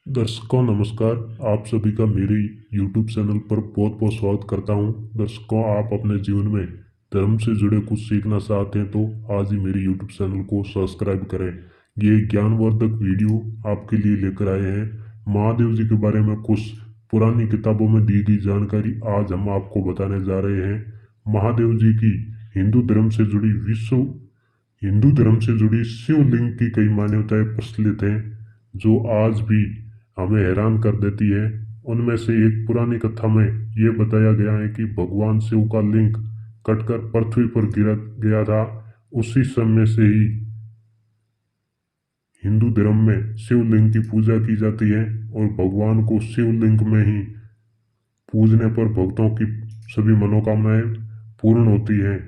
दर्शकों नमस्कार। आप सभी का मेरे YouTube चैनल पर बहुत बहुत स्वागत करता हूं। दर्शकों, आप अपने जीवन में धर्म से जुड़े कुछ सीखना चाहते हैं तो आज ही मेरे YouTube चैनल को सब्सक्राइब करें। ये ज्ञानवर्धक वीडियो आपके लिए लेकर आए हैं। महादेव जी के बारे में कुछ पुरानी किताबों में दी गई जानकारी आज हम आपको बताने जा रहे हैं। महादेव जी की हिंदू धर्म से जुड़ी शिवलिंग की कई मान्यताएं प्रचलित हैं जो आज भी हमें हैरान कर देती है। उनमें से एक पुरानी कथा में यह बताया गया है कि भगवान शिव का लिंग कटकर पृथ्वी पर गिरा गया था। उसी समय से ही हिंदू धर्म में शिवलिंग की पूजा की जाती है और भगवान को शिवलिंग में ही पूजने पर भक्तों की सभी मनोकामनाएं पूर्ण होती हैं।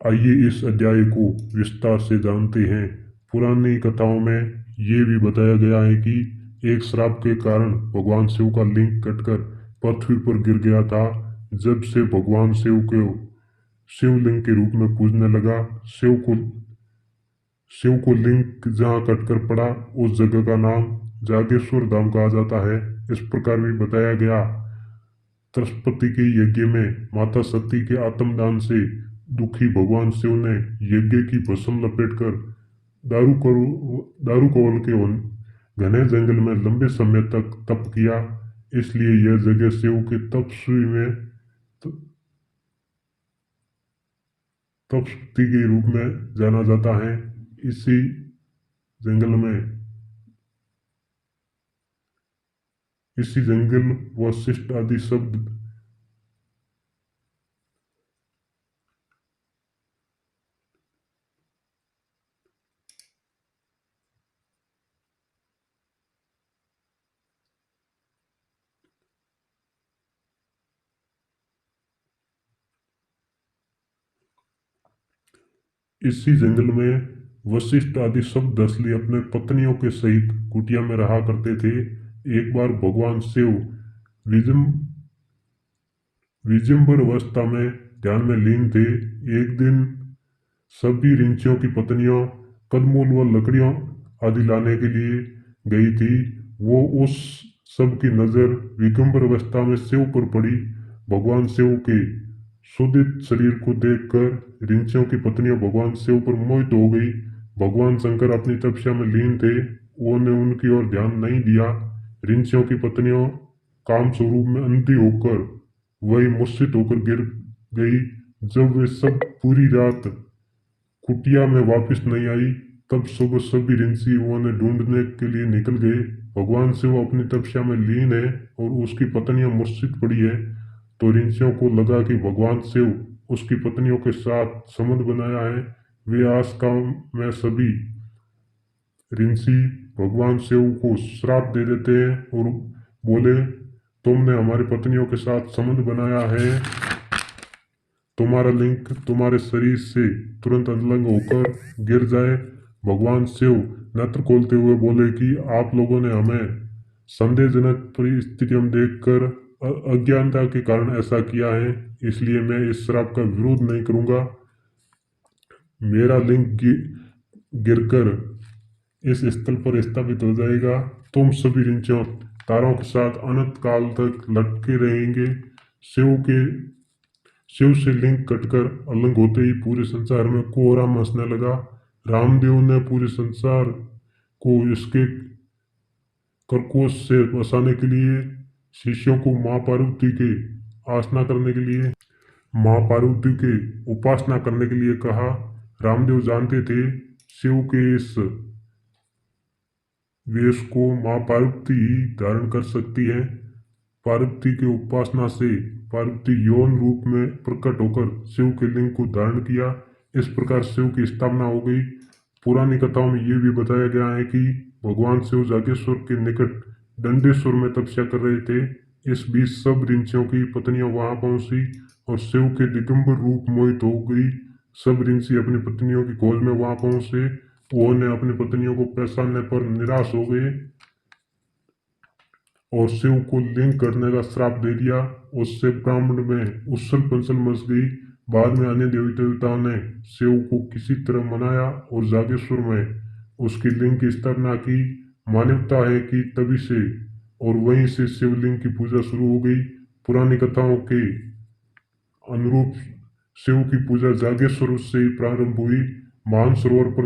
आइए इस अध्याय को विस्तार से जानते हैं। पुरानी कथाओं में ये भी बताया गया है कि एक श्राप के कारण भगवान शिव का लिंग कटकर पृथ्वी पर गिर गया था। जब से भगवान शिव को शिवलिंग के रूप में पूजने लगा, शिव को लिंग जहाँ कटकर पड़ा उस जगह का नाम जागेश्वर धाम कहा जाता है। इस प्रकार भी बताया गया, त्रस्पति के यज्ञ में माता सती के आत्मदान से दुखी भगवान शिव ने यज्ञ की भस्म लपेटकर दारू कौल के घने जंगल में लंबे समय तक तप किया। इसलिए यह जगह शिव के तपस्वी के रूप में जाना जाता है। इसी जंगल वशिष्ठ आदि शब्द इसी जंगल में वशिष्ठ आदि सब दसली अपने पत्नियों के सहित कुटिया में रहा करते थे। एक बार भगवान शिव विजम विजंबर अवस्था में ध्यान में लीन थे। एक दिन सभी ऋषियों की पत्नियां कंदमूल व लकड़ियों आदि लाने के लिए गई थी। वो उस सब की नजर विगंबर अवस्था में शिव पर पड़ी। भगवान शिव के सुदित शरीर को देखकर ऋषियों की पत्नियां भगवान शिव पर मोहित हो गई। भगवान शंकर अपनी तपस्या में लीन थे, उन्होंने उनकी ओर ध्यान नहीं दिया। ऋषियों की पत्नियों काम स्वरूप में अंधी होकर वही मूर्छित होकर गिर गई। जब वे सब पूरी रात कुटिया में वापस नहीं आई, तब सुबह सभी ऋषि उन्हें ढूंढने के लिए निकल गए। भगवान शिव अपनी तपस्या में लीन है और उसकी पत्नियां मूर्छित पड़ी है, तो ऋषियों को लगा कि भगवान शिव उसकी पत्नियों के साथ संबंध बनाया है। वे आस्था में सभी ऋषि भगवान शिव को श्राप दे देते हैं और बोले, तुमने हमारी पत्नियों के साथ संबंध बनाया है, तुम्हारा लिंग तुम्हारे शरीर से तुरंत अलग होकर गिर जाए। भगवान शिव नेत्र खोलते हुए बोले कि आप लोगों ने हमें संदेहजनक परिस्थितियों देखकर अज्ञानता के कारण ऐसा किया है, इसलिए मैं इस श्राप का विरोध नहीं करूंगा। मेरा लिंग गिरकर इस स्थल पर स्थापित हो जाएगा। तुम सभी ऋषियों तारों के साथ अनंत काल तक लटके रहेंगे। शिव के शिव से लिंग कटकर अलग होते ही पूरे संसार में कोहरा मचने लगा। रामदेव ने पूरे संसार को इसके करकोश से बचाने के लिए शिष्यों को माँ पार्वती के उपासना करने के लिए कहा। रामदेव जानते थे शिव के इस वेश को माँ पार्वती ही धारण कर सकती है। पार्वती की उपासना से पार्वती यौन रूप में प्रकट होकर शिव के लिंग को धारण किया। इस प्रकार शिव की स्थापना हो गई। पुरानी कथाओं में ये भी बताया गया है कि भगवान शिव जागेश्वर के निकट दंडेश्वर में तपस्या कर रहे थे। इस बीच सब ऋषियों की पत्नियां वहां पहुंची और शिव के दिगंबर रूप मोहित हो गई। सब ऋषि अपनी पत्नियों की खोज में वहां पहुंचे। उन्होंने अपनी पत्नियों को पहचानने पर निराश हो गए और शिव को लिंग करने का श्राप दे दिया। उससे ब्राह्मण में उछल पुछल मच गई। बाद में अन्य देवी देवताओं ने शिव को किसी तरह मनाया और जागेश्वर में उसकी लिंग की स्थापना की। मान्यता है कि तभी से और वहीं से शिवलिंग की पूजा शुरू हो गई। पुरानी कथाओं के अनुरूप शिव की पूजा जागेश्वर से ही प्रारंभ हुई। मानसरोवर पर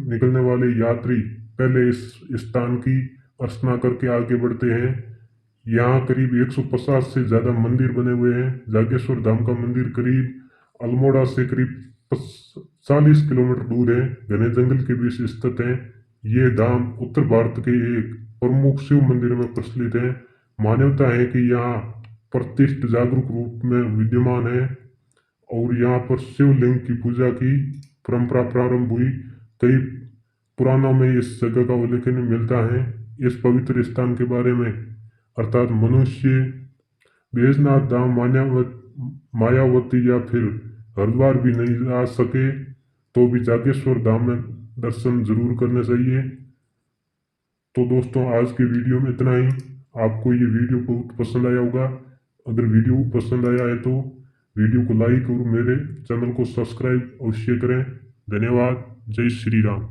निकलने वाले यात्री पहले इस स्थान की अर्चना करके आगे बढ़ते हैं। यहाँ करीब 150 से ज्यादा मंदिर बने हुए हैं। जागेश्वर धाम का मंदिर करीब अल्मोड़ा से करीब 40 किलोमीटर दूर है, घने जंगल के बीच स्थित है। ये धाम उत्तर भारत के एक प्रमुख शिव मंदिर में प्रचलित है। मान्यता है कि यहाँ प्रतिष्ठ जागरूक रूप में विद्यमान है और यहाँ पर शिवलिंग की पूजा की परंपरा प्रारंभ हुई। कई पुराणों में इस जगह का उल्लेख मिलता है। इस पवित्र स्थान के बारे में अर्थात मनुष्य बैजनाथ धाम मायावती या फिर हरिद्वार भी नहीं जा सके तो भी जागेश्वर धाम में दर्शन जरूर करने चाहिए। तो दोस्तों आज की वीडियो में इतना ही। आपको ये वीडियो बहुत पसंद आया होगा। अगर वीडियो पसंद आया है तो वीडियो को लाइक और मेरे चैनल को सब्सक्राइब अवश्य करें। धन्यवाद। जय श्री राम।